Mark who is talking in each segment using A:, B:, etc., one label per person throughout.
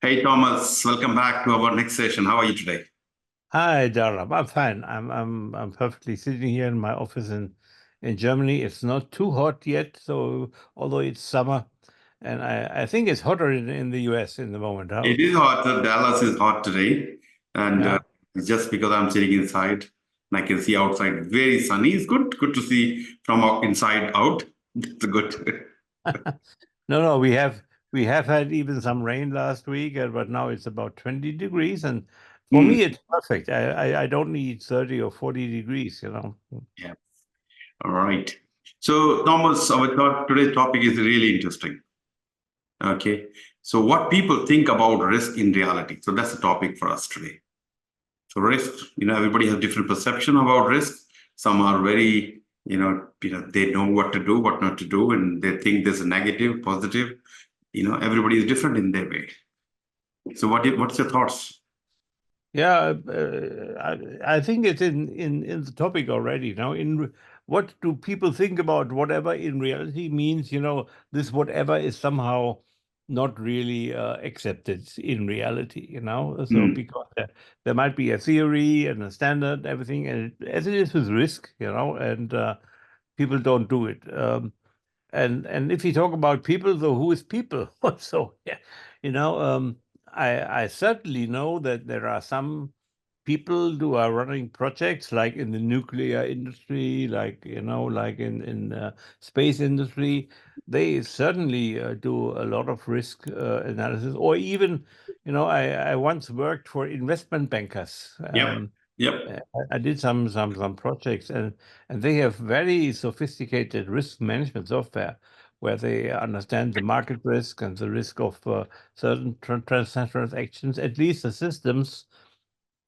A: Hey Thomas, welcome back to our next session. How are you today?
B: Hi, Dharam. I'm fine. I'm perfectly sitting here in my office in Germany. It's not too hot yet, so although it's summer, and I think it's hotter in the US in the moment. How?
A: It is hot. Dallas is hot today, and
B: Yeah.
A: it's just because I'm sitting inside and I can see outside very sunny. It's good to see from inside out. It's good.
B: No, no, we have had even some rain last week, but now it's about 20 degrees, and for
A: Hmm.
B: me it's perfect. I don't need 30 or 40 degrees, you know.
A: Yeah. All right. So Thomas, today's topic is really interesting. Okay. So what people think about risk in reality. So that's the topic for us today. So risk, everybody has different perception about risk. Some are very, they know what to do, what not to do, and they think there's a negative, positive. Everybody is different in their way. So what's your thoughts?
B: Yeah, I think it's in the topic already. Now, what do people think about whatever in reality means? This whatever is somehow not really accepted in reality. So
A: Hmm.
B: because there might be a theory and a standard, everything, and as it is with risk, and people don't do it. And if you talk about people, though, who is people? So yeah, you know, um, I certainly know that there are some people who are running projects like in the nuclear industry, like in space industry. They certainly do a lot of risk analysis, or even, I once worked for investment bankers.
A: Yep. Yep.
B: I did some projects, and they have very sophisticated risk management software where they understand the market risk and the risk of certain transactions. At least the systems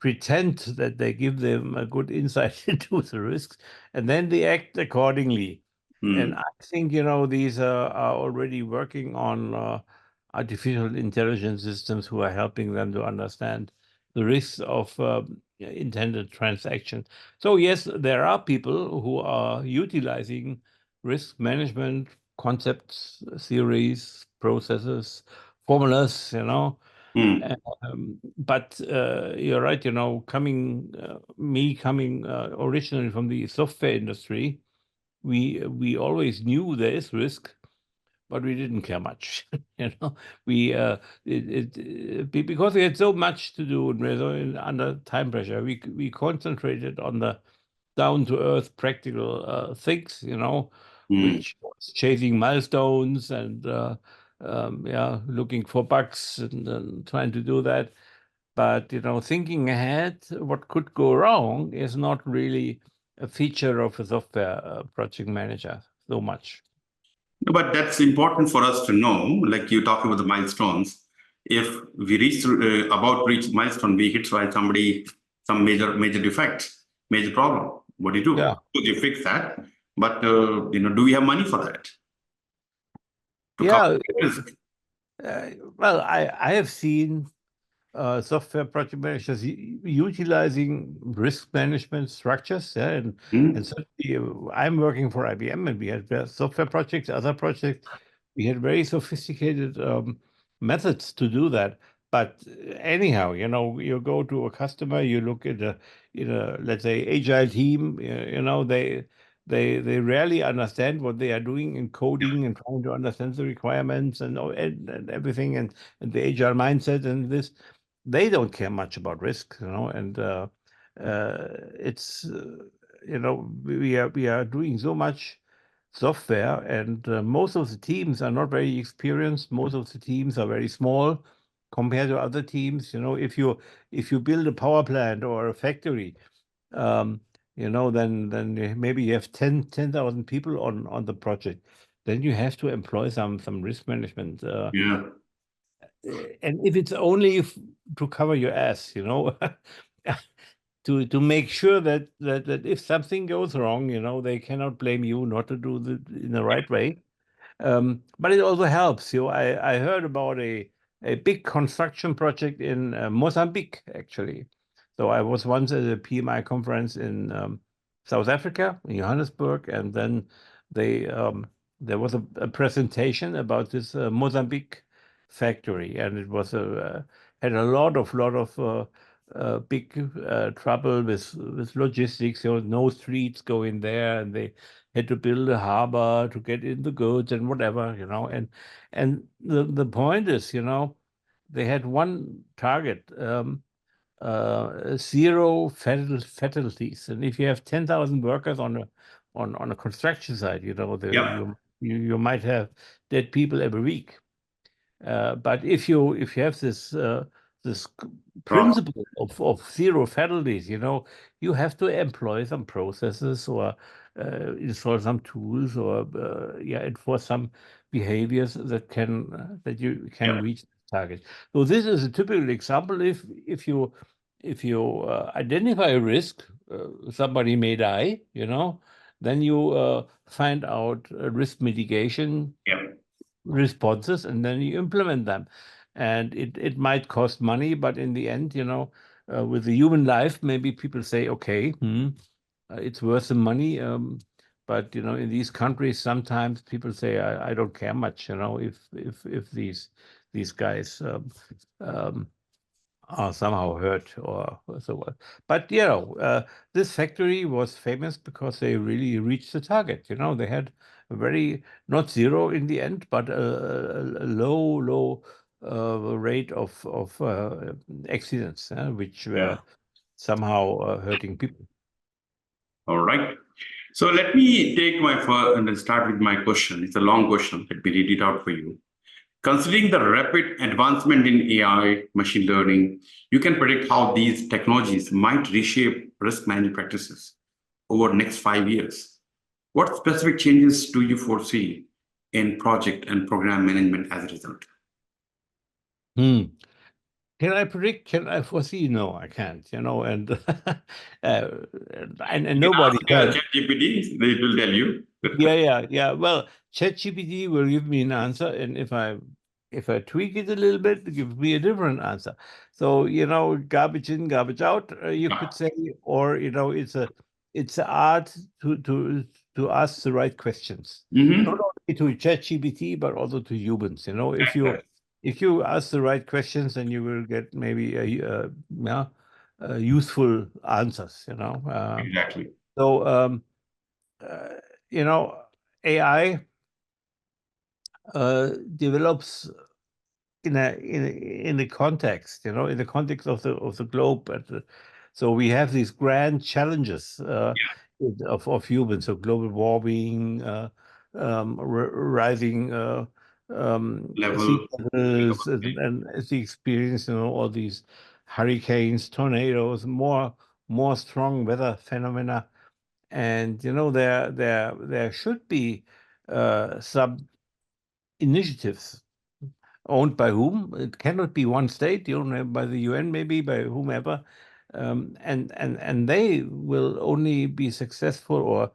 B: pretend that they give them a good insight into the risks, and then they act accordingly. And
A: Hmm.
B: I think, these are already working on artificial intelligence systems who are helping them to understand the risks of intended transaction. So yes, there are people who are utilizing risk management concepts, theories, processes, formulas,
A: Hmm.
B: but you're right, coming originally from the software industry, we always knew there is risk, but we didn't care much. We because we had so much to do and we were under time pressure. We concentrated on the down to earth practical things,
A: Hmm.
B: which was chasing milestones and yeah, looking for bugs and trying to do that. But thinking ahead, what could go wrong is not really a feature of a software project manager so much.
A: No, but that's important for us to know. Like you talk about the milestones. If we reach about to reach milestone, we hit by somebody some major defect, major problem. What do you do?
B: Yeah.
A: Could you fix that? But do we have money for that to cover
B: Yeah.
A: the risk?
B: Well, I have seen software project managers utilizing risk management structures. Yeah, and
A: Hmm?
B: certainly I'm working for IBM, and we had software projects, other projects. We had very sophisticated methods to do that. But anyhow, you go to a customer, you look at let's say agile team. They rarely understand what they are doing in coding and trying to understand the requirements and everything and the agile mindset and this. They don't care much about risk, and it's we are doing so much software, and most of the teams are not very experienced. Most of the teams are very small compared to other teams. If you build a power plant or a factory, um, then maybe you have 10,000 people on the project. Then you have to employ some risk management.
A: Yeah.
B: And if it's only to cover your ass, to make sure that if something goes wrong, they cannot blame you not to do it in the right way. But it also helps. I heard about a big construction project in Mozambique, actually. So I was once at a PMI conference in South Africa, in Johannesburg, and then they there was a presentation about this Mozambique factory, and it was had a lot of big trouble with logistics. No streets go in there, and they had to build a harbor to get in the goods and whatever, And the point is, they had one target. Zero fatalities. And if you have 10,000 workers on a construction site,
A: Yeah.
B: you might have dead people every week. But if you have this
A: Problem.
B: principle of zero fatalities, you have to employ some processes or install some tools or enforce some behaviors that you can
A: Yeah.
B: reach the target. So this is a typical example. If you identify a risk, somebody may die, then you find out risk mitigation
A: Yeah.
B: responses, and then you implement them. And it might cost money, but in the end, with the human life, maybe people say, okay, it's worth the money. But in these countries, sometimes people say, I don't care much, if these guys um, are somehow hurt or so on. But this factory was famous because they really reached the target. They had a very, not zero in the end, but a low rate of accidents, which
A: Yeah.
B: were somehow hurting people.
A: All right. So let me take my first and then start with my question. It's a long question. Let me read it out for you. Considering the rapid advancement in AI, machine learning, you can predict how these technologies might reshape risk management practices over the next 5 years. What specific changes do you foresee in project and program management as a result?
B: Hmm. Can I predict? Can I foresee? No, I can't. And and
A: You can
B: nobody
A: ask
B: can.
A: ChatGPT, they will tell you.
B: Yeah. Well, ChatGPT will give me an answer, and if I tweak it a little bit, it gives me a different answer. So garbage in, garbage out, you could say, or it's a art to ask the right questions, not
A: Mm-hmm.
B: only to ChatGPT but also to humans. If you ask the right questions, then you will get maybe useful answers.
A: Exactly.
B: So. Uh, you know, AI develops in a context, in the context of the globe. So we have these grand challenges of humans, so global warming, rising sea
A: Level.
B: levels, and as the experience, all these hurricanes, tornadoes, more strong weather phenomena. And there should be some initiatives owned by whom. It cannot be one state, by the UN, maybe by whomever, and they will only be successful or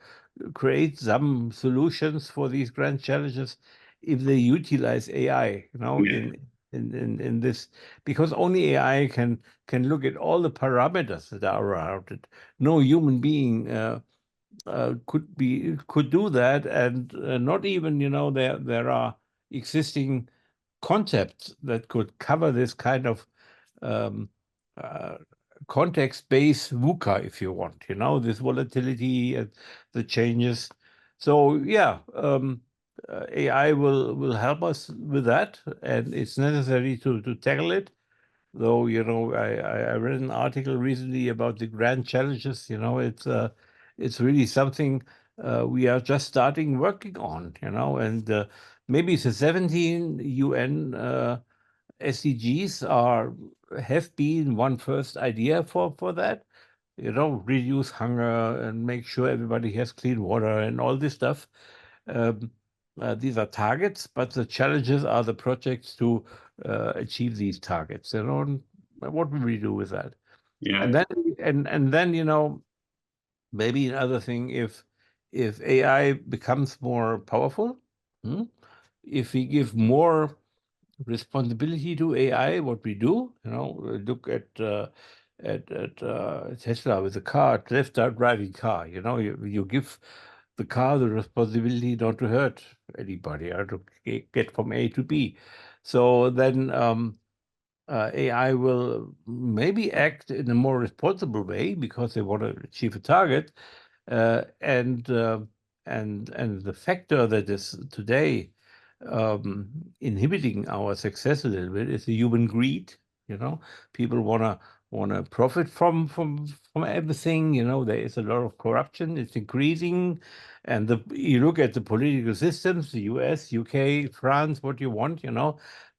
B: create some solutions for these grand challenges if they utilize AI,
A: Yeah.
B: in this, because only AI can look at all the parameters that are around it. No human being could do that, and not even there are existing concepts that could cover this kind of um, uh, context-based VUCA, if you want, this volatility and the changes. So yeah, AI will help us with that, and it's necessary to tackle it. Though, I read an article recently about the grand challenges. It's really something we are just starting working on. And maybe the 17 UN SDGs have been one first idea for that. Reduce hunger and make sure everybody has clean water and all this stuff. Um, these are targets, but the challenges are the projects to achieve these targets. And what will we do with that?
A: Yeah.
B: And then, and then, maybe another thing, if AI becomes more powerful, hmm, if we give more responsibility to AI, what we do, look at Tesla with the car, self-driving car. You give the car the responsibility not to hurt anybody or to get from A to B. So then AI will maybe act in a more responsible way because they want to achieve a target, and the factor that is today inhibiting our success a little bit is the human greed. People wanna profit from everything. There is a lot of corruption. It's increasing, and you look at the political systems, the U.S., UK, France, what you want.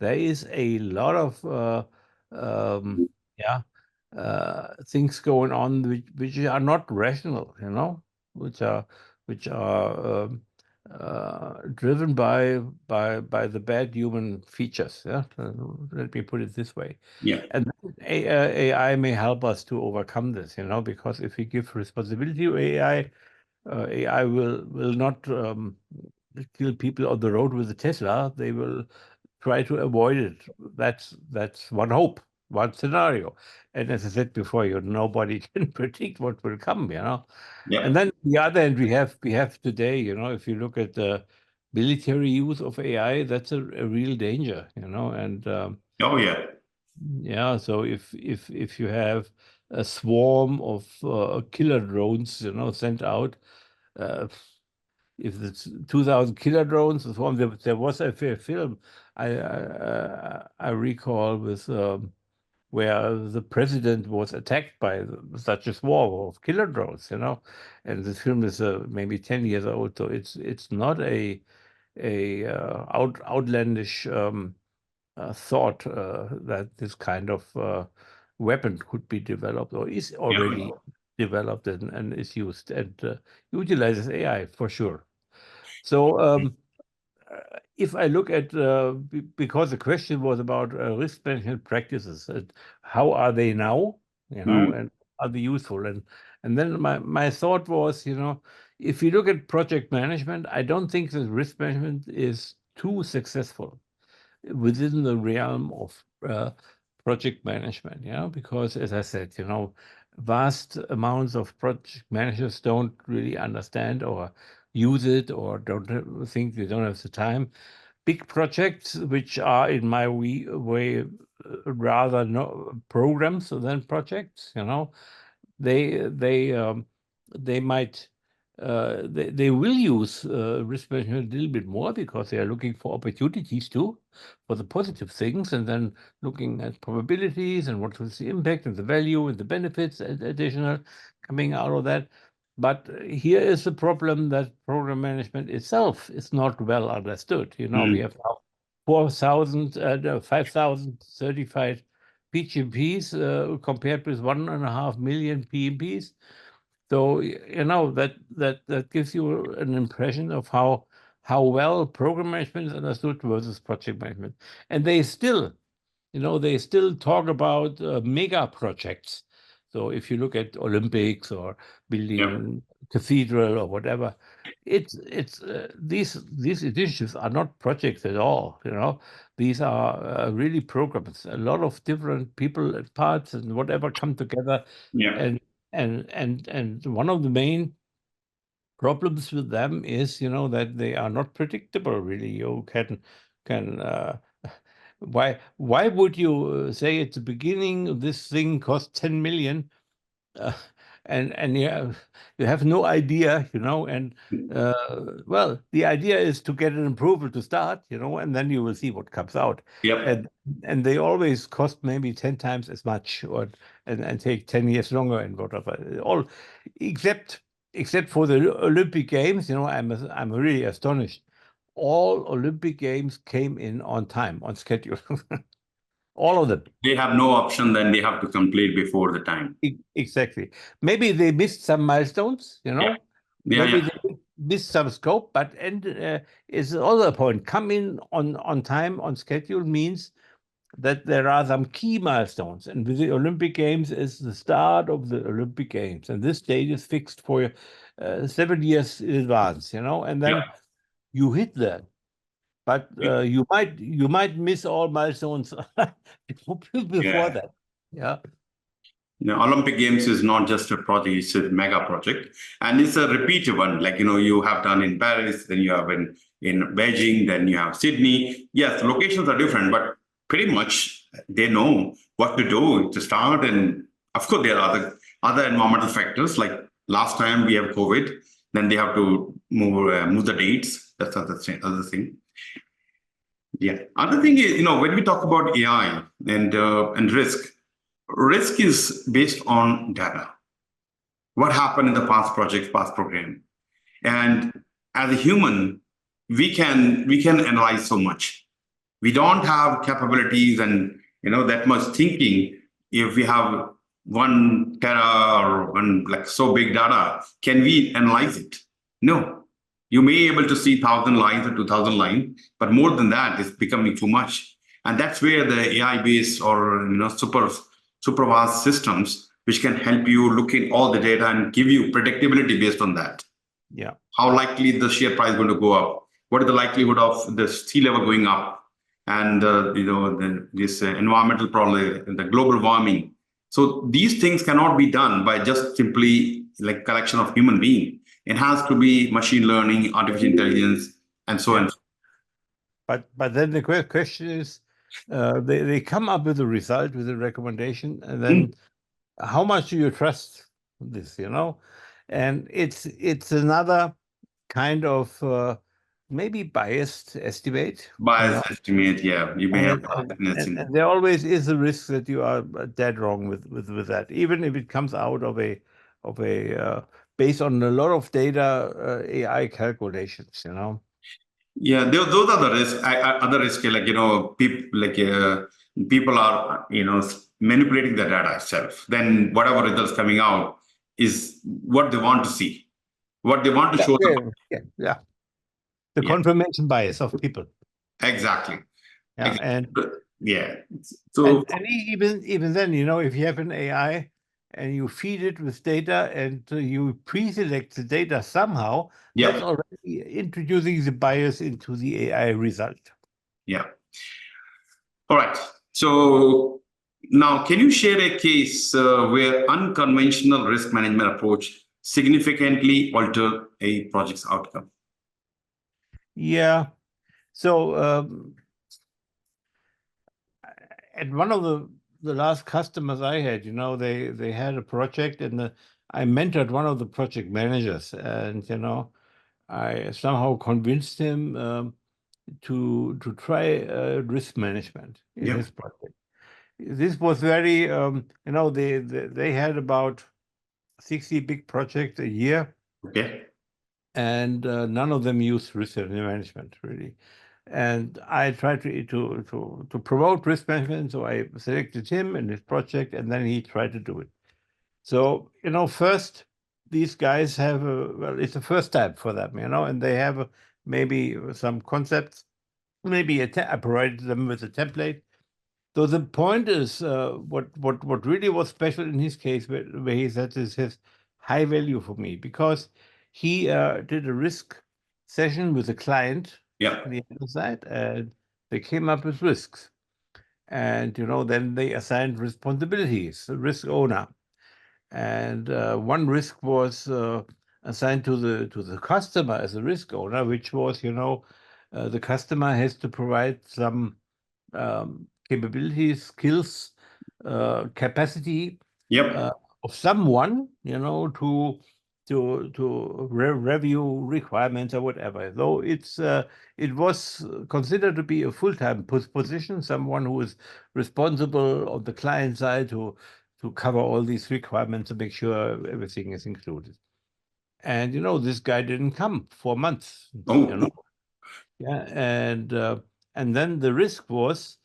B: There is a lot of yeah things going on which are not rational. Which are driven by the bad human features. Yeah, let me put it this way.
A: Yeah.
B: And AI may help us to overcome this. Because if we give responsibility to AI, AI will not kill people on the road with a Tesla. They will try to avoid it. That's one hope, one scenario. And as I said before, nobody can predict what will come.
A: Yeah.
B: And then the other end, we have today. If you look at the military use of AI, that's a real danger. And
A: Oh, yeah.
B: yeah, so if you have a swarm of killer drones, sent out. Uh, if it's 2,000 killer drones, there was a film I recall with where the president was attacked by such a swarm of killer drones, and this film is maybe 10 years old, so it's not a outlandish thought that this kind of weapon could be developed or is
A: Yeah.
B: already developed and is used and utilizes AI for sure. So if I look at, because the question was about risk management practices, and how are they now,
A: Mm.
B: and are they useful? And then my thought was, if you look at project management, I don't think that risk management is too successful within the realm of project management, because as I said, vast amounts of project managers don't really understand or use it or think they don't have the time. Big projects, which are in my way rather no programs than projects, they might they will use risk management a little bit more because they are looking for opportunities too, for the positive things, and then looking at probabilities and what was the impact and the value and the benefits additional coming out of that. But here is the problem, that program management itself is not well understood. We
A: Mm.
B: have now 4,000, 5,000 certified PGMPs compared with 1.5 million PMPs. So that gives you an impression of how well program management is understood versus project management. And they still talk about mega projects. So if you look at Olympics or
A: Yep.
B: building cathedral or whatever, it's these initiatives are not projects at all. These are really programs. A lot of different people and parts and whatever come together,
A: Yeah.
B: and and one of the main problems with them is that they are not predictable. Really, you can why would you say at the beginning this thing costs 10 million, uh, and you have no idea, and well, the idea is to get an approval to start, and then you will see what comes out.
A: Yep.
B: And they always cost maybe 10 times as much, or and take 10 years longer and whatever. All except for the Olympic Games, I'm really astonished. All Olympic Games came in on time, on schedule. All of them.
A: They have no option, then they have to complete before the time.
B: Exactly. Maybe they missed some milestones,
A: Yeah. Yeah.
B: maybe
A: Yeah.
B: they missed some scope, but is the other point. Come in on time, on schedule means that there are some key milestones. And with the Olympic Games is the start of the Olympic Games. And this date is fixed for 7 years in advance, and
A: Yeah.
B: then you hit that. But you might miss all milestones before
A: Yeah.
B: that. Yeah.
A: Olympic Games is not just a project, it's a mega project. And it's a repeat one. Like, you have done in Paris, then you have in Beijing, then you have Sydney. Yes, locations are different, but pretty much they know what to do to start. And of course, there are other environmental factors. Like last time we have COVID, then they have to move the dates. That's other thing. Yeah. Other thing is, when we talk about AI and risk is based on data. What happened in the past project, past program, and as a human, we can analyze so much. We don't have capabilities and that much thinking. If we have 1 tera or one like so big data, can we analyze it? No. You may be able to see 1,000 lines or 2,000 lines, but more than that is becoming too much. And that's where the AI based or supervised systems, which can help you look in all the data and give you predictability based on that.
B: Yeah.
A: How likely the share price is going to go up? What is the likelihood of the sea level going up? And this environmental problem, the global warming. So these things cannot be done by just simply like collection of human being. It has to be machine learning, artificial intelligence, and so on.
B: But then the question is, they come up with a result, with a recommendation, and then how much do you trust this? And it's another kind of maybe biased estimate.
A: Bias estimate, yeah, you may have
B: And there always is a risk that you are dead wrong with that, even if it comes out of a based on a lot of data AI calculations.
A: Yeah, those are the risks. Other risks, like people are manipulating the data itself. Then whatever results coming out is what they want to see, what they want to show.
B: Yeah. The confirmation bias of people.
A: Exactly.
B: Yeah,
A: and so
B: and even then, if you have an AI and you feed it with data and you pre-select the data somehow, that's already introducing the bias into the AI result.
A: Yeah. All right. So now, can you share a case where unconventional risk management approach significantly altered a project's outcome?
B: Yeah. So at one of the last customers I had, they had a project, and I mentored one of the project managers, and I somehow convinced him to try risk management in his project. This was very, they had about 60 big projects a year.
A: Okay.
B: And none of them used risk management really. And I tried to promote risk management, so I selected him and his project, and then he tried to do it. So first these guys have it's the first time for them, and they have maybe some concepts. Maybe I provided them with a template. So the point is, what really was special in his case, where he said this has high value for me, because he did a risk session with a client on the other side, and they came up with risks. And then they assigned responsibilities, the risk owner. And one risk was assigned to the customer as a risk owner, which was, the customer has to provide some capabilities, skills, capacity of someone, to review requirements or whatever. Though it was considered to be a full-time position, someone who is responsible on the client side to cover all these requirements to make sure everything is included. And this guy didn't come for months. Yeah, and then the risk was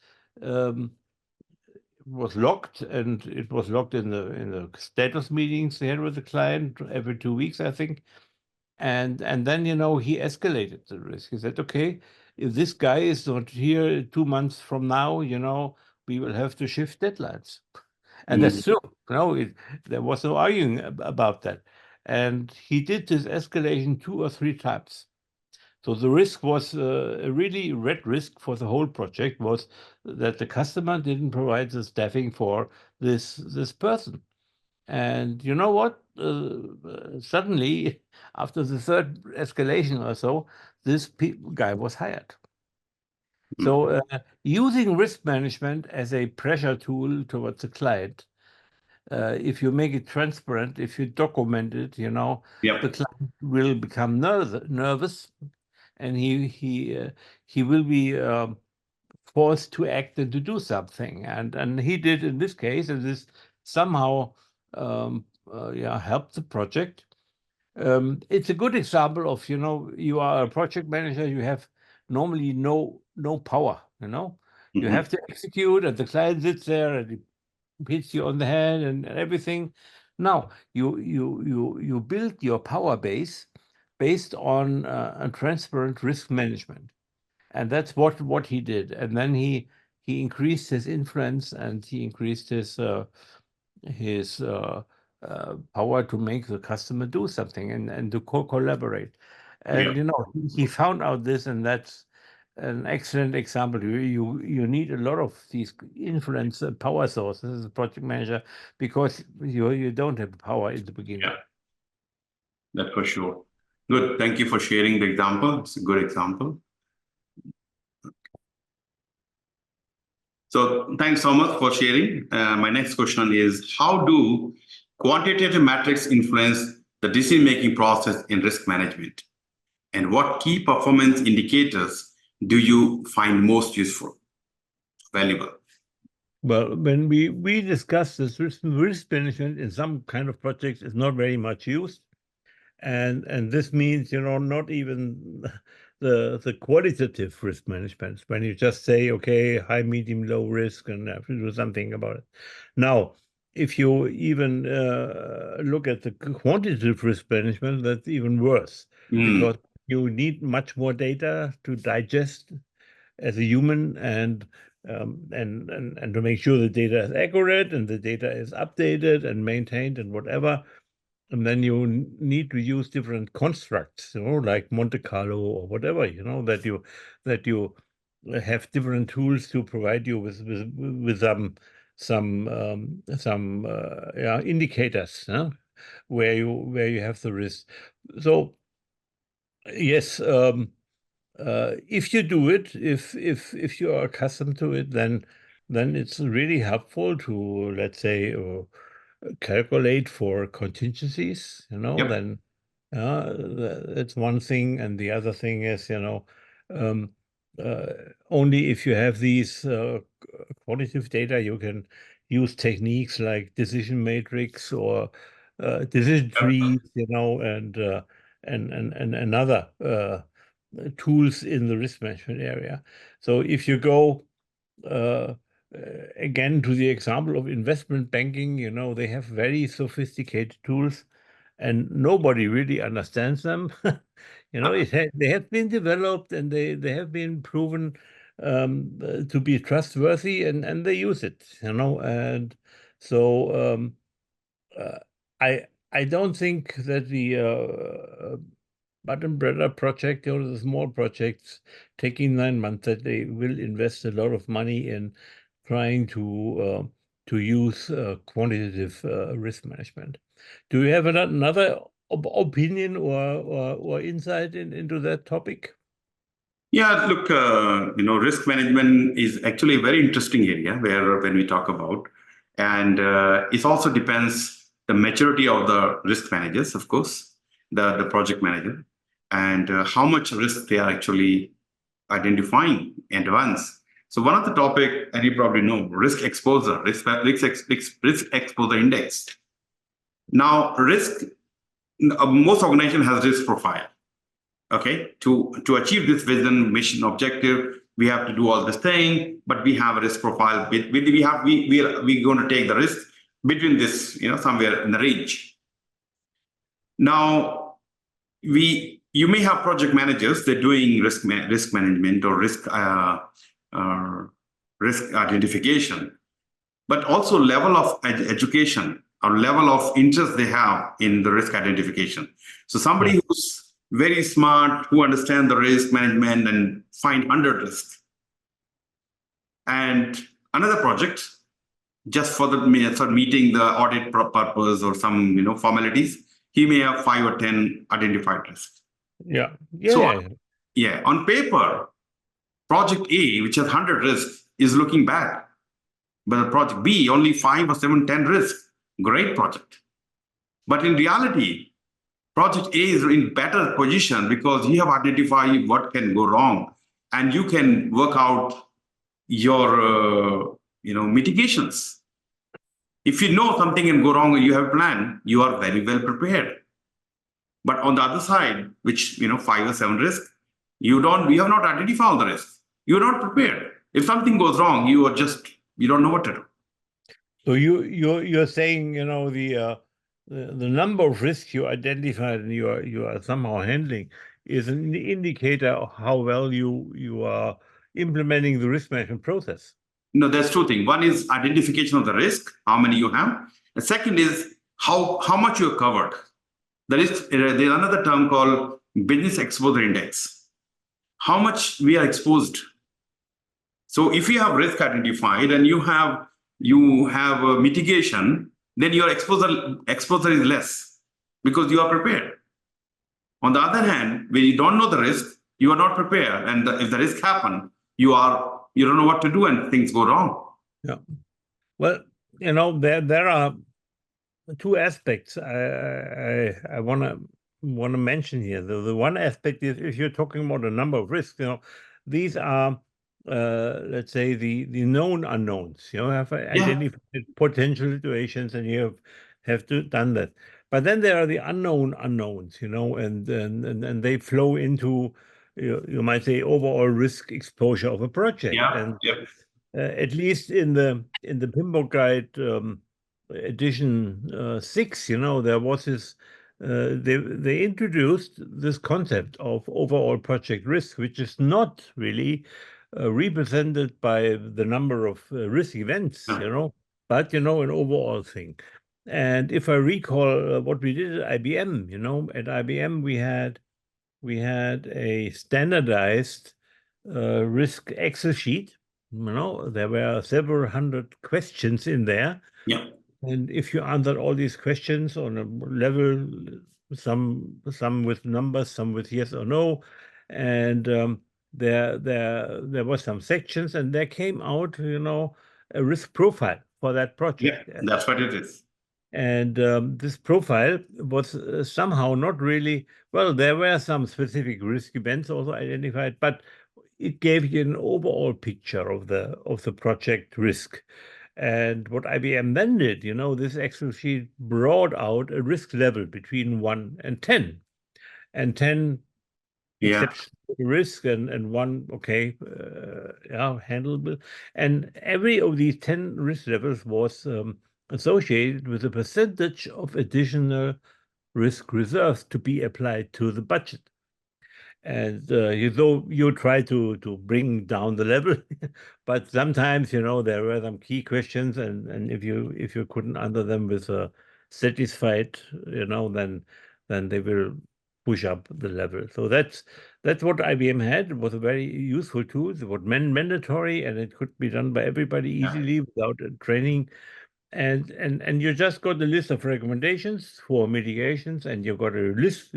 B: locked, and it was locked in the status meetings they had with the client every 2 weeks, I think. And then he escalated the risk. He said, okay, if this guy is not here 2 months from now, we will have to shift deadlines. And that's true. There was no arguing about that. And he did this escalation 2 or 3 times. So the risk was a really red risk for the whole project, was that the customer didn't provide the staffing for this person. And you know what? Suddenly, after the third escalation or so, this guy was hired. So using risk management as a pressure tool towards the client, if you make it transparent, if you document it, you know, the
A: Yep.
B: client will become nervous, and he will be forced to act and to do something. And he did in this case, and this somehow yeah, helped the project. It's a good example of, you know, you are a project manager, you have normally no power, you know. You
A: Mhm.
B: have to execute, and the client sits there and he hits you on the head and everything. Now you build your power base based on a transparent risk management, and that's what he did. And then he increased his influence, and he increased his power to make the customer do something, and to collaborate. And
A: Yep.
B: you know, he found out this, and that's an excellent example. You need a lot of these influence power sources as a project manager, because you don't have power in the beginning.
A: Yeah, that for sure. Good. Thank you for sharing the example. It's a good example. So thanks so much for sharing. My next question is, how do quantitative metrics influence the decision-making process in risk management? And what key performance indicators do you find most useful, valuable?
B: Well, when we discuss this risk management in some kind of projects is not very much used. And this means, you know, not even the qualitative risk management, when you just say, okay, high, medium, low risk, and have to do something about it. Now, if you even look at the quantitative risk management, that's even worse,
A: Mm,
B: because you need much more data to digest as a human, and to make sure the data is accurate and the data is updated and maintained and whatever. And then you need to use different constructs, you know, like Monte Carlo or whatever, you know, that you have different tools to provide you with some yeah, indicators, huh, where you have the risk. So yes, if you do it, if you are accustomed to it, then it's really helpful to, let's say, calculate for contingencies, you know.
A: yep.
B: Then that's one thing. And the other thing is, you know, um, uh, only if you have these quantitative data, you can use techniques like decision matrix or decision
A: Yep.
B: trees, you know, and another tools in the risk management area. So if you go uh, again to the example of investment banking, you know, they have very sophisticated tools, and nobody really understands them. You know, they have been developed, and they have been proven to be trustworthy, and they use it, you know. And so uh, I don't think that the but umbrella project, you know, the small projects taking 9 months, that they will invest a lot of money in trying to use quantitative risk management. Do you have another opinion or insight into that topic?
A: Yeah, look, risk management is actually a very interesting area where when we talk about, and it also depends the maturity of the risk managers, of course, the project manager, and how much risk they are actually identifying in advance. So one of the topic, and you probably know, risk exposure, risk exposure index. Now, most organization has risk profile. Okay, to achieve this vision, mission, objective, we have to do all this thing, but we have a risk profile. We going to take the risk between this, somewhere in the range. Now, you may have project managers, they're doing risk management or uh, risk identification, but also level of education or level of interest they have in the risk identification. So somebody
B: Yeah.
A: who's very smart, who understands the risk management and find under risk. And another project, just for the meeting the audit purpose or some formalities, he may have 5 or 10 identified risks.
B: Yeah.
A: So
B: Yeah.
A: on paper, project A, which has 100 risks, is looking bad. But the project B, only 5 or 7, 10 risks. Great project. But in reality, project A is in better position because you have identified what can go wrong, and you can work out your mitigations. If you know something can go wrong and you have a plan, you are very well prepared. But on the other side, which 5 or 7 risks, you have not identified all the risks. You're not prepared. If something goes wrong, you don't know what to do.
B: So you're saying, the number of risks you identified and you are somehow handling is an indicator of how well you are implementing the risk management process.
A: No, there's two things. One is identification of the risk, how many you have. The second is how much you have covered. There's another term called business exposure index. How much we are exposed. So if you have risk identified and you have a mitigation, then your exposure is less because you are prepared. On the other hand, when you don't know the risk, you are not prepared, and if the risk happen, you don't know what to do, and things go wrong.
B: Yeah. Well, there are two aspects I want to mention here. The one aspect is, if you're talking about a number of risks, these are let's say the known unknowns. You have identified potential situations, and you have done that. But then there are the unknown unknowns, and they flow into you might say overall risk exposure of a project. And at least in the PMBOK guide edition 6, there was this. They introduced this concept of overall project risk, which is not really represented by the number of risk events, but an overall thing. And if I recall what we did at IBM, at IBM we had a standardized risk Excel sheet. There were several hundred questions in there.
A: Yeah.
B: And if you answered all these questions on a level, some with numbers, some with yes or no, and there were some sections, and there came out, a risk profile for that project.
A: Yeah, that's what it is.
B: And this profile was somehow not really, well, there were some specific risk events also identified, but it gave you an overall picture of the project risk. And what IBM then did, this Excel sheet brought out a risk level between 1 and 10. And 10 exceptional risk, and 1, okay, handleable. And every of these 10 risk levels was associated with a percentage of additional risk reserves to be applied to the budget. And you try to bring down the level, but sometimes there were some key questions, and if you couldn't answer them with a satisfied, then they will push up the level. So that's what IBM had. It was a very useful tool. It was mandatory, and it could be done by everybody easily without training. And you just got a list of recommendations for mitigations, and you've got a risk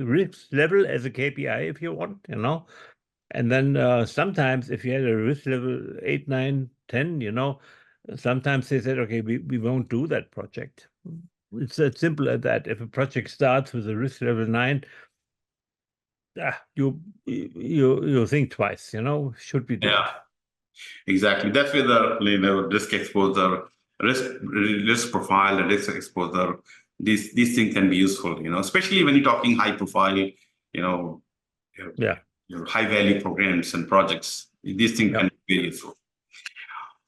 B: level as a KPI if you want, And then sometimes if you had a risk level 8, 9, 10, sometimes they said, okay, we won't do that project. It's as simple as that. If a project starts with a risk level 9, you think twice, should we do it?
A: Exactly. That's where the risk exposure, risk profile, and risk exposure, these things can be useful, especially when you're talking high profile, high value programs and projects. These things can be very useful.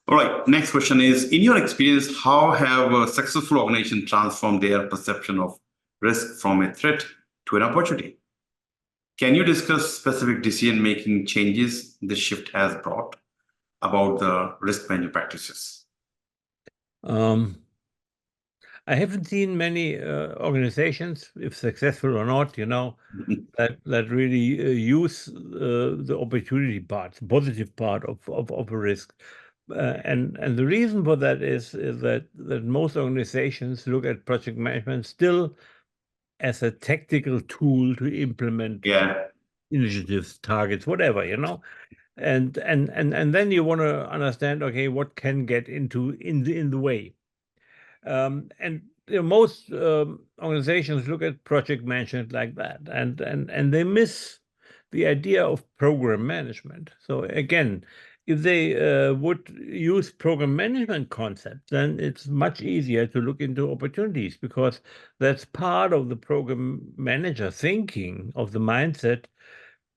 A: All right. Next question is, in your experience, how have a successful organization transformed their perception of risk from a threat to an opportunity? Can you discuss specific decision-making changes this shift has brought about the risk management practices?
B: I haven't seen many organizations, if successful or not, that really use the opportunity part, the positive part of a risk. And the reason for that is that most organizations look at project management still as a tactical tool to implement
A: Yeah.
B: initiatives, targets, whatever, and then you want to understand, okay, what can get in the way. And most organizations look at project management like that, and they miss the idea of program management. So again, if they would use program management concepts, then it's much easier to look into opportunities, because that's part of the program manager thinking, of the mindset,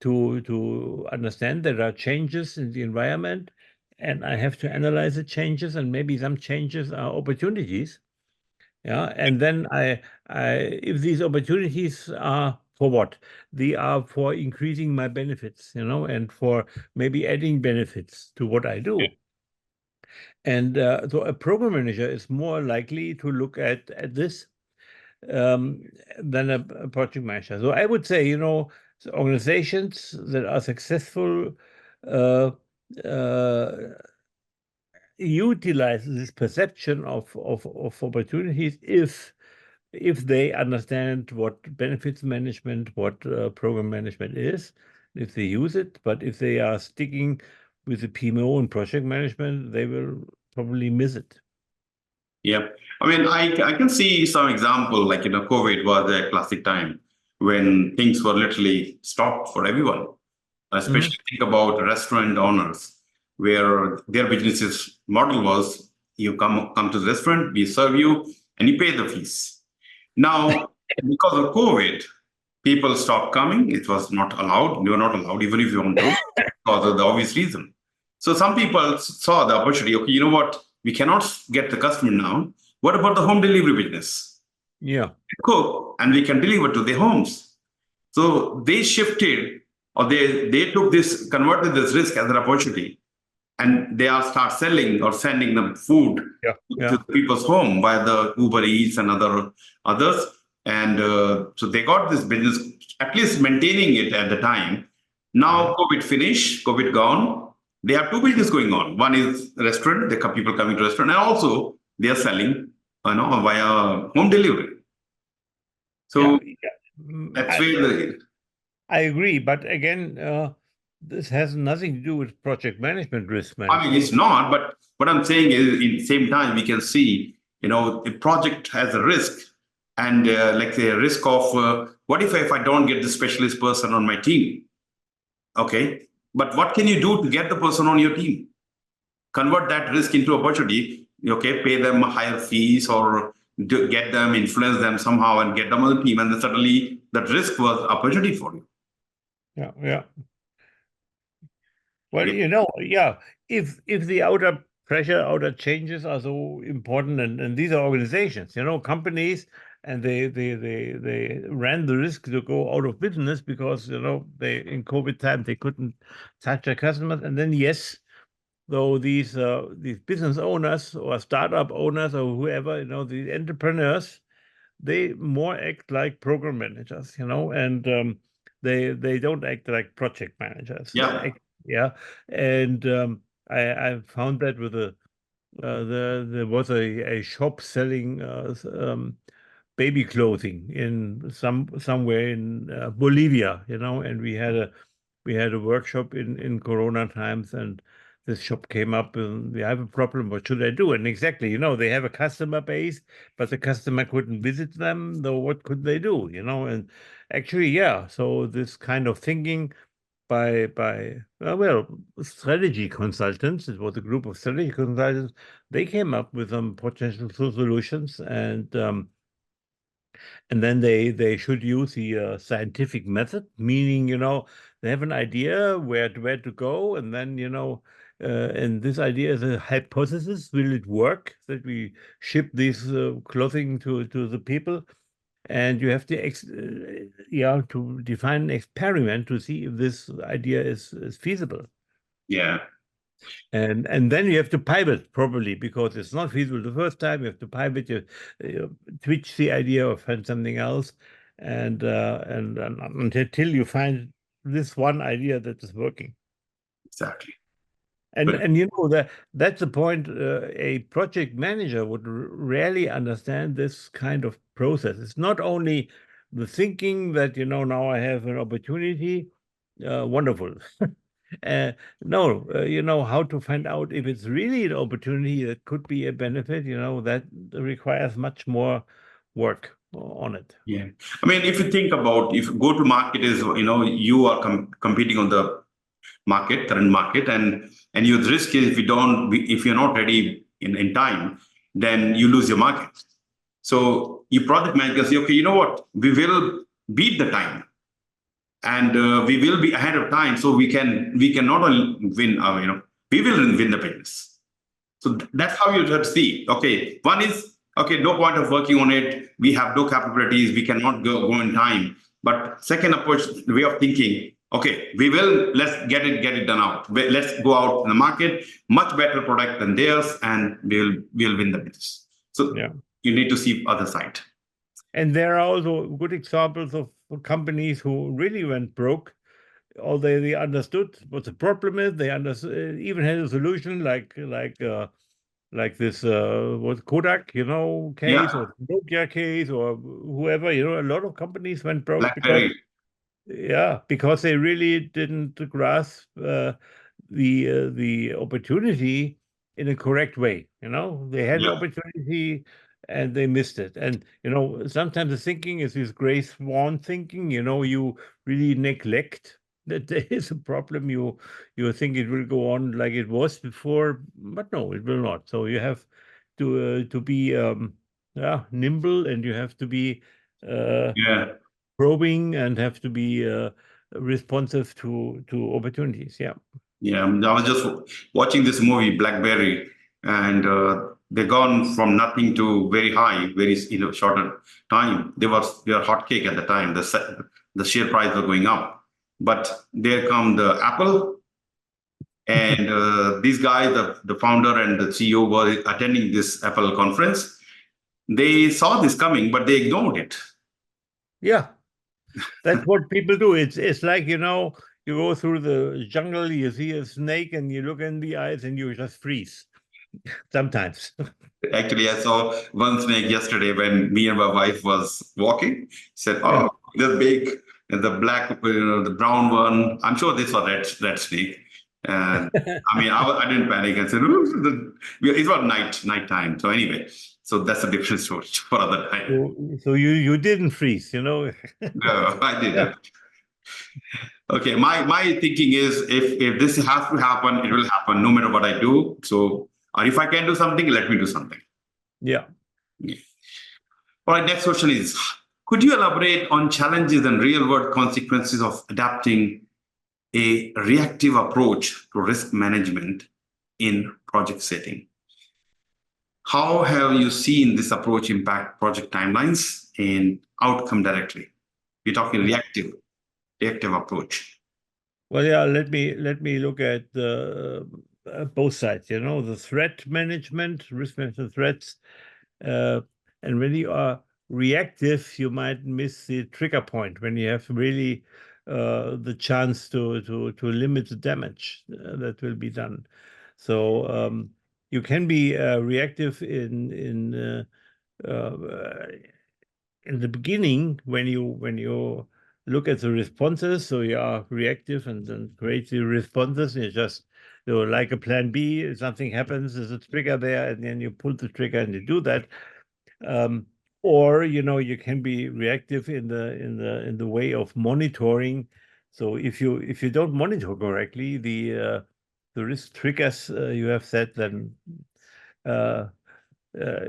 B: to understand there are changes in the environment, and I have to analyze the changes, and maybe some changes are opportunities. Yeah, and then if these opportunities are for what? They are for increasing my benefits, and for maybe adding benefits to what I do. And so a program manager is more likely to look at this than a project manager. So I would say, so organizations that are successful uh, uh, utilize this perception of opportunities if they understand what benefits management, what program management is, if they use it. But if they are sticking with the PMO and project management, they will probably miss it.
A: Yeah. I mean, I can see some example, like, COVID was a classic time when things were literally stopped for everyone. Especially think about restaurant owners, where their business's model was, you come to the restaurant, we serve you, and you pay the fees. Now, because of COVID, people stopped coming. It was not allowed. They were not allowed, even if you want to, because of the obvious reason. So some people saw the opportunity. Okay, you know what? We cannot get the customer now. What about the home delivery business?
B: Yeah.
A: Cook, and we can deliver to their homes. So they shifted, or they took this, converted this risk as an opportunity, and they are start selling or sending them food
B: Yeah.
A: to
B: Yeah.
A: people's home by the Uber Eats and others. And so they got this business, at least maintaining it at the time. Now COVID finished, COVID gone. They have two business going on. One is restaurant, the people coming to restaurant, and also they are selling, via home delivery.
B: Yeah.
A: So that's where
B: I agree, but again, this has nothing to do with project management, risk
A: I mean,
B: management.
A: it's not, but what I'm saying is, in the same time, we can see, the project has a risk, and like the risk of what if I don't get the specialist person on my team? Okay, but what can you do to get the person on your team? Convert that risk into opportunity. Okay, pay them higher fees, or get them, influence them somehow, and get them on the team, and then suddenly that risk was opportunity for you.
B: Yeah, yeah. Well,
A: Yeah,
B: yeah, if the outer pressure, outer changes are so important, and these are organizations, companies, and they ran the risk to go out of business because, they in COVID time they couldn't touch their customers. And then yes, though these business owners or startup owners or whoever, the entrepreneurs, they more act like program managers, and they don't act like project managers. They
A: yeah,
B: act, yeah, and I found that with there was a shop selling baby clothing in somewhere in Bolivia, and we had a workshop in Corona times, and this shop came up, and we have a problem. What should I do? And exactly, they have a customer base, but the customer couldn't visit them. Though, what could they do? And actually, yeah. So this kind of thinking by well, strategy consultants. It was a group of strategy consultants. They came up with some potential solutions, and then they should use the scientific method, meaning, they have an idea where to go, and then, and this idea is a hypothesis. Will it work that we ship this clothing to the people? And you have to to define an experiment to see if this idea is feasible.
A: yeah.
B: And then you have to pivot probably, because it's not feasible the first time. You have to pivot, you twitch the idea or find something else, and until you find this one idea that is working.
A: Exactly.
B: And you know that's the point. A project manager would rarely understand this kind of process. It's not only the thinking that, now I have an opportunity, wonderful. No, you know how to find out if it's really an opportunity that could be a benefit. That requires much more work on it.
A: Yeah. I mean, if you think about, if go to market is, you are competing on the current market, and your risk is if you're not ready in time, then you lose your market. So your project manager say, okay, you know what, we will beat the time, and we will be ahead of time, so we can not only win, we will win the business. So that's how you have to see. Okay, one is, okay, no point of working on it. We have no capabilities. We cannot go in time. But second approach, way of thinking, okay, let's get it done out. Let's go out in the market, much better product than theirs, and we'll win the business. So
B: Yeah.
A: you need to see other side.
B: And there are also good examples of companies who really went broke, although they understood what the problem is. They understood, even had a solution like this what Kodak, case,
A: Yeah,
B: or Nokia case, or whoever. A lot of companies went broke because
A: BlackBerry.
B: they really didn't grasp the opportunity in a correct way. They had an
A: Yeah,
B: opportunity and they missed it. And sometimes the thinking is this gray swan thinking. You really neglect that there is a problem. You think it will go on like it was before, but no, it will not. So you have to be nimble, and you have to be uh,
A: yeah.
B: probing, and have to be responsive to opportunities. Yeah.
A: Yeah, I was just watching this movie, Blackberry, and they gone from nothing to very high, very shorter time. They were hotcake at the time. The share price was going up, but there come the Apple, and these guys, the founder and the CEO, were attending this Apple conference. They saw this coming, but they ignored it.
B: Yeah. That's what people do. It's like, you go through the jungle, you see a snake, and you look in the eyes, and you just freeze sometimes.
A: Actually, I saw one snake yesterday when me and my wife was walking. Said,
B: Yeah.
A: "Oh, the big, and the black, the brown one." I'm sure this was red snake. And I mean, I didn't panic. I said, "It was night time." So anyway, so that's a different story for other time.
B: So you didn't freeze.
A: No, I
B: Yeah.
A: didn't. Okay, my thinking is, if this has to happen, it will happen no matter what I do. So, or if I can do something, let me do something.
B: Yeah.
A: Yeah. All right, next question is, could you elaborate on challenges and real world consequences of adapting a reactive approach to risk management in project setting? How have you seen this approach impact project timelines and outcome directly? We're talking reactive approach.
B: Well, yeah, let me look at the both sides, the threat management, risk management threats. Uh, and when you are reactive, you might miss the trigger point when you have really the chance to limit the damage that will be done. So you can be reactive uh, in the beginning when you look at the responses. So you are reactive and then create the responses. You just like a plan B. Something happens, there's a trigger there, and then you pull the trigger and you do that. Um, or you can be reactive in the way of monitoring. So if you don't monitor correctly the risk triggers you have set, then uh,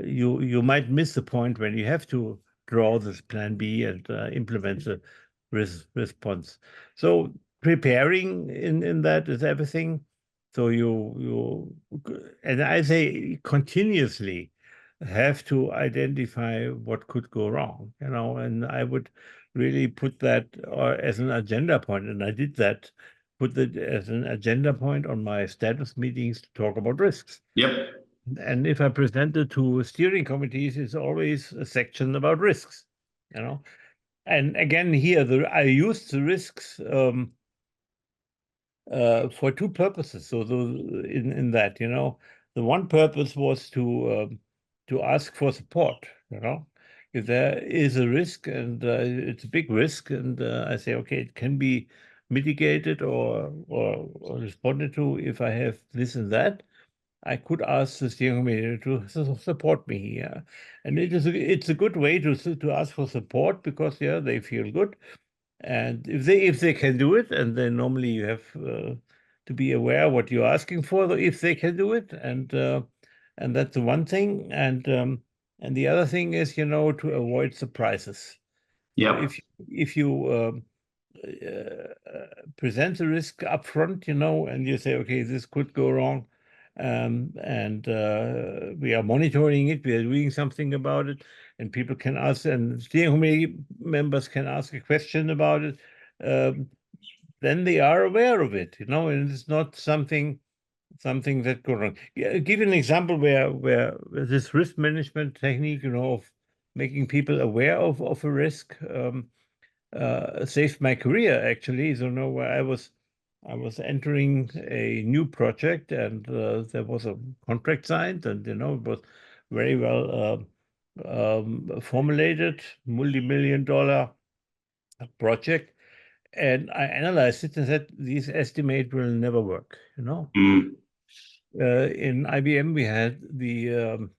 B: you might miss the point when you have to draw this plan B and implement the response. So preparing in that is everything. So and I say continuously have to identify what could go wrong, and I would really put that as an agenda point, and I did that. Put it as an agenda point on my status meetings to talk about risks.
A: Yep.
B: And if I present it to steering committees, it's always a section about risks, you know. And again, here I use the risks for two purposes. So in that, the one purpose was to ask for support. If there is a risk and it's a big risk, and I say, okay, it can be mitigated or responded to if I have this and that. I could ask the steering committee to support me here, and it's a good way to ask for support because they feel good, and if they can do it, and then normally you have to be aware what you're asking for, if they can do it, and that's the one thing, and the other thing is to avoid surprises. So
A: Yeah.
B: if you present the risk up front, and you say, okay, this could go wrong, and we are monitoring it, we are doing something about it, and people can ask, and steering committee members can ask a question about it, um, then they are aware of it, and it's not something that goes wrong. Yeah, give you an example where this risk management technique, of making people aware of a risk. Saved my career actually. So now where I was entering a new project, and there was a contract signed, and it was very well formulated, multi-million-dollar project. And I analyzed it and said, these estimates will never work.
A: Mm.
B: In IBM, we had the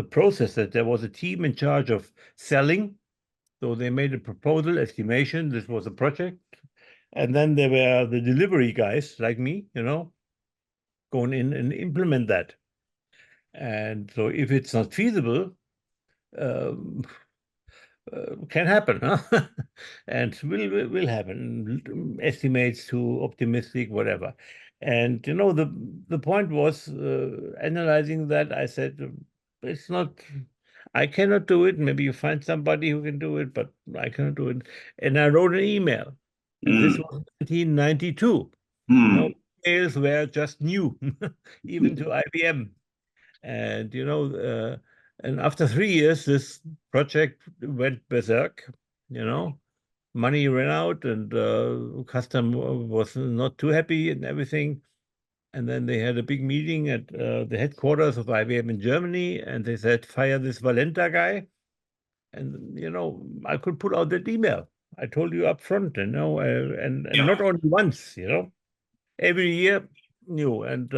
B: process that there was a team in charge of selling. So they made a proposal, estimation. This was a project. And then there were the delivery guys like me, going in and implement that. And so if it's not feasible, um, can happen, huh? And will happen. Estimates too optimistic, whatever. And the point was analyzing that. I said, it's not. I cannot do it. Maybe you find somebody who can do it, but I cannot do it. And I wrote an email, and this
A: Mm.
B: was 1992.
A: Mm.
B: Emails were just new, even to IBM. And and after 3 years, this project went berserk. Money ran out, and customer was not too happy and everything. And then they had a big meeting at the headquarters of IBM in Germany, and they said, fire this Walenta guy. And I could put out that email. I told you up front, and
A: Yeah.
B: not only once, every year new, and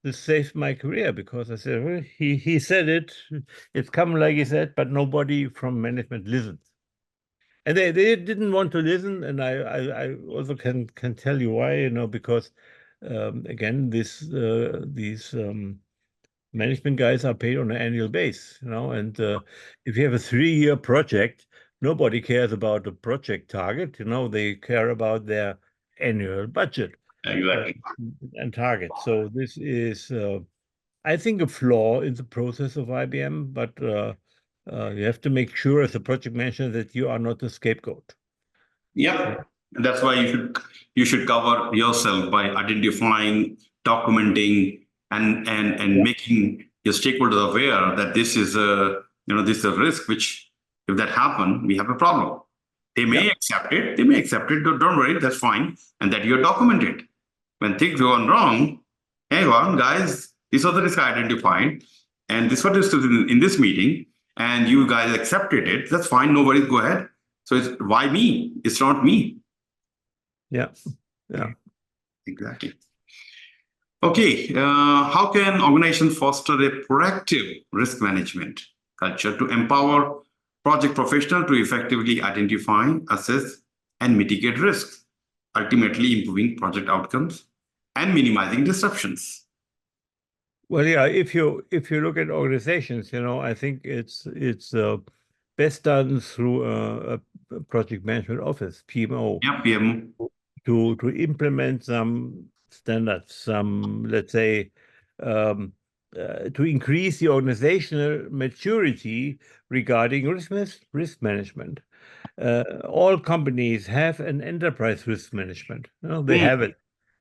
B: this saved my career because I said, well, he said it, it's come like he said, but nobody from management listened, and they didn't want to listen, and I also can tell you why, because again, these management guys are paid on an annual base, and if you have a 3-year project, nobody cares about the project target, they care about their annual budget uh,
A: Exactly.
B: and target. So this is, I think, a flaw in the process of IBM, but you have to make sure as a project manager that you are not the scapegoat.
A: Yeah. And that's why you should cover yourself by identifying, documenting, and
B: Yeah.
A: making your stakeholders aware that this is a risk which, if that happen, we have a problem. They
B: Yeah.
A: may accept it. They may accept it. Don't worry, that's fine. And that you're documented. When things go on wrong, hang on, guys, this was the risk I identified, and this was discussed in this meeting, and you guys accepted it. That's fine. No worries. Go ahead. So it's why me? It's not me.
B: Yeah. Yeah.
A: Exactly. Okay. How can organizations foster a proactive risk management culture to empower project professionals to effectively identify, assess, and mitigate risks, ultimately improving project outcomes and minimizing disruptions?
B: Well, yeah, if you look at organizations, I think it's best done through a project management office, PMO,
A: Yeah, PM.
B: to implement some standards, some, let's say, um, to increase the organizational maturity regarding risk management. All companies have an enterprise risk management. They have it,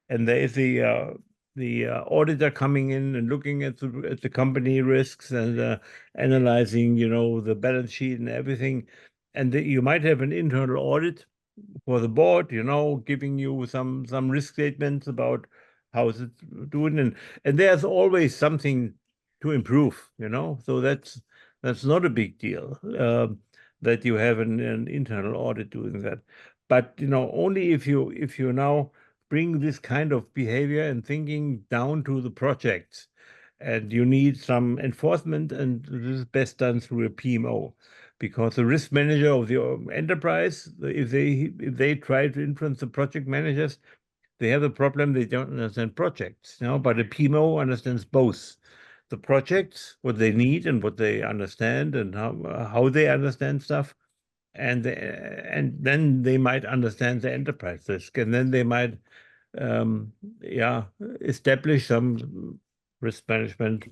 B: and there is the auditor coming in and looking at the company risks and analyzing, the balance sheet and everything. And you might have an internal audit for the board, giving you some risk statements about how is it doing, and there's always something to improve, so that's not a big deal, that you have an internal audit doing that. But only if you now bring this kind of behavior and thinking down to the projects, and you need some enforcement, and this is best done through a PMO, because the risk manager of the enterprise, if they try to influence the project managers, they have a problem. They don't understand projects, but a PMO understands both the projects, what they need and what they understand, and how they understand stuff, and then they might understand the enterprise risk, and then they might yeah, establish some risk management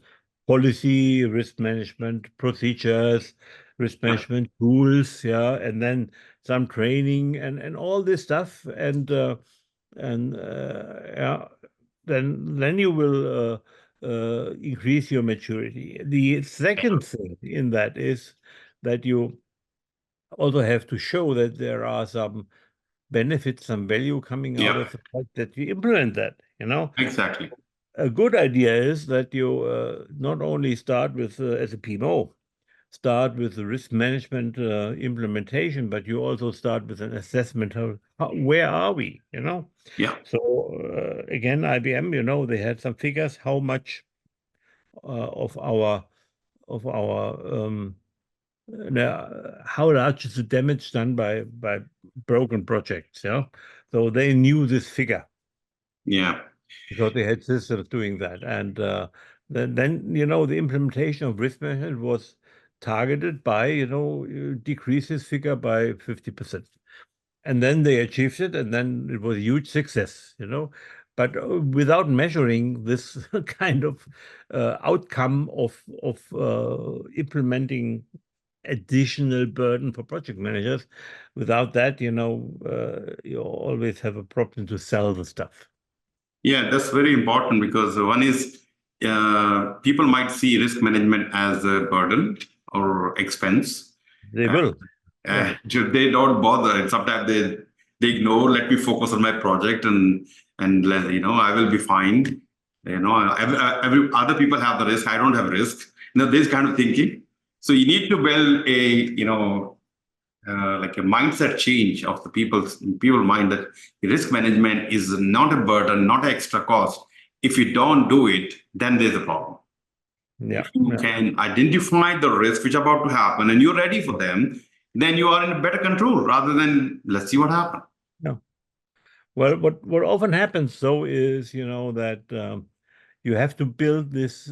B: policy, risk management procedures, risk
A: Yeah.
B: management tools, yeah, and then some training and all this stuff, and yeah, then you will increase your maturity. The second thing in that is that you also have to show that there are some benefits, some value coming out
A: Yeah.
B: of the fact that you implement that.
A: Exactly.
B: A good idea is that you not only start with, as a PMO, start with the risk management implementation, but you also start with an assessment of where are we.
A: Yeah.
B: So again, IBM, they had some figures how much of our how large is the damage done by broken projects, so they knew this figure
A: Yeah.
B: because they had systems doing that. And then the implementation of risk management was targeted by, decrease this figure by 50%. And then they achieved it, and then it was a huge success. But without measuring this kind of outcome of implementing additional burden for project managers, without that, you always have a problem to sell the stuff.
A: Yeah, that's very important because one is people might see risk management as a burden or expense.
B: They will. Yeah.
A: They don't bother. And sometimes they ignore. Let me focus on my project and I will be fine. Every other people have the risk. I don't have risk. This kind of thinking. So you need to build like a mindset change of the people mind that risk management is not a burden, not an extra cost. If you don't do it, then there's a problem.
B: Yeah.
A: If you can identify the risk which are about to happen and you're ready for them, then you are in better control rather than let's see what happens.
B: No. Well, what often happens though is, that you have to build this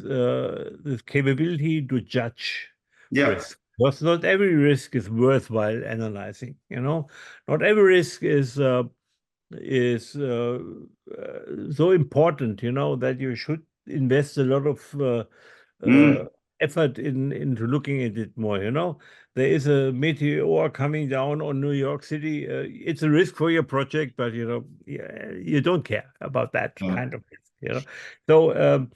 B: capability to judge
A: Yeah.
B: risk. Because not every risk is worthwhile analyzing. Not every risk is so important, that you should invest a lot of
A: Mm.
B: effort into looking at it more. There is a meteor coming down on New York City. It's a risk for your project, but you don't care about that
A: Yeah.
B: kind of risk. So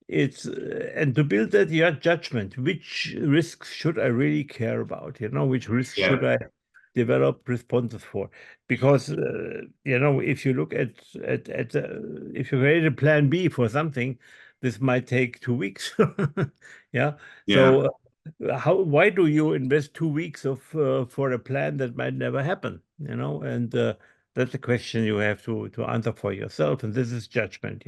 B: it's and to build that your judgment, which risks should I really care about? Which risks should
A: Yeah.
B: I develop responses for? Because if you look at if you create a plan B for something, this might take 2 weeks. Yeah.
A: Yeah.
B: So why do you invest 2 weeks of for a plan that might never happen? And that's a question you have to answer for yourself, and this is judgment.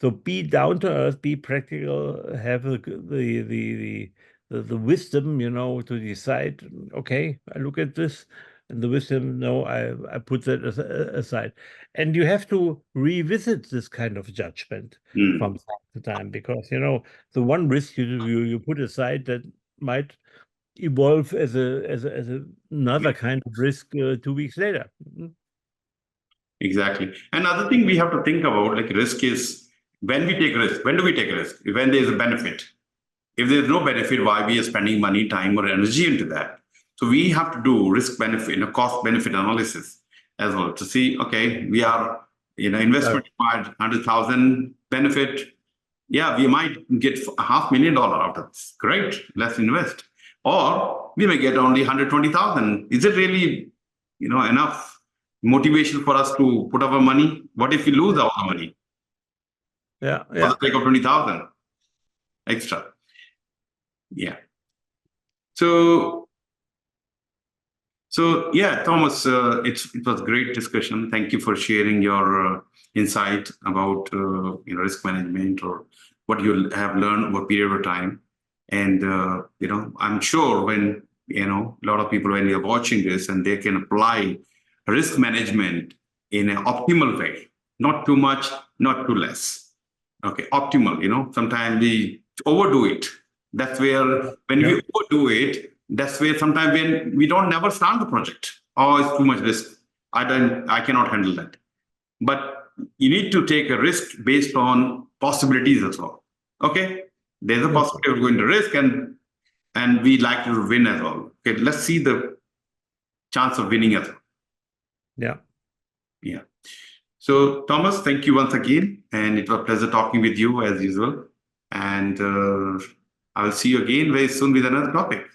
B: So be down to earth, be practical, have the wisdom, to decide. Okay, I look at this, and the wisdom, no, I put that aside, and you have to revisit this kind of judgment
A: Mm.
B: from time to time, because the one risk you put aside that might evolve as another kind of risk 2 weeks later.
A: Exactly. Another thing we have to think about, like risk is when we take risk, when do we take risk? When there's a benefit. If there's no benefit, why we are spending money, time, or energy into that? So we have to do risk benefit, cost benefit analysis as well to see, okay, we are, investment required 100,000 benefit. Yeah, we might get $500,000 out of this. Great, let's invest. Or we may get only 120,000. Is it really, enough? motivation for us to put our money. What if we lose all the money
B: Yeah,
A: for
B: yeah,
A: the sake of 20,000 extra? Yeah. So yeah, Thomas, it was great discussion. Thank you for sharing your insight about risk management or what you have learned over a period of time. And I'm sure when a lot of people when they are watching this and they can apply risk management in an optimal way, not too much, not too less. Okay, optimal. Sometimes we overdo it. That's where when
B: yeah,
A: we overdo it, that's where sometimes when we don't never start the project. Oh, it's too much risk. I cannot handle that. But you need to take a risk based on possibilities as well. Okay, there's a
B: yes,
A: possibility of going to risk, and we like to win as well. Okay, let's see the chance of winning as well.
B: yeah.
A: Yeah. So Thomas, thank you once again, and it was a pleasure talking with you as usual. And I will see you again very soon with another topic.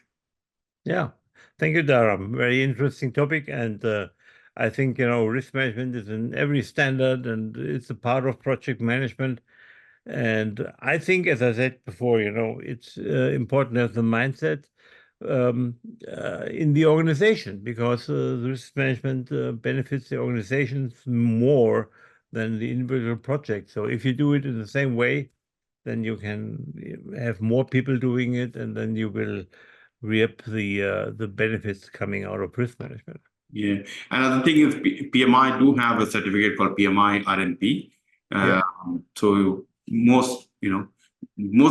B: Yeah. Thank you, Dharam. Very interesting topic. And I think, risk management is in every standard and it's a part of project management. And I think, as I said before, it's important to have the mindset in the organization because the risk management benefits the organizations more than the individual project. So if you do it in the same way, then you can have more people doing it, and then you will reap the benefits coming out of risk management.
A: Yeah. Another thing is PMI do have a certificate called PMI RNP.
B: Yeah.
A: So most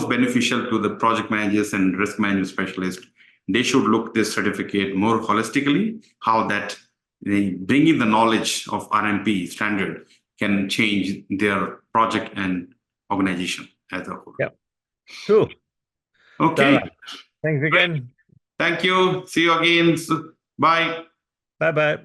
A: beneficial to the project managers and risk management specialists. They should look this certificate more holistically, how that they bringing the knowledge of RNP standard can change their project and organization as a whole.
B: Yeah. True.
A: Okay.
B: Dharam, thanks
A: Great.
B: again.
A: Thank you. See you again. Bye.
B: Bye-bye.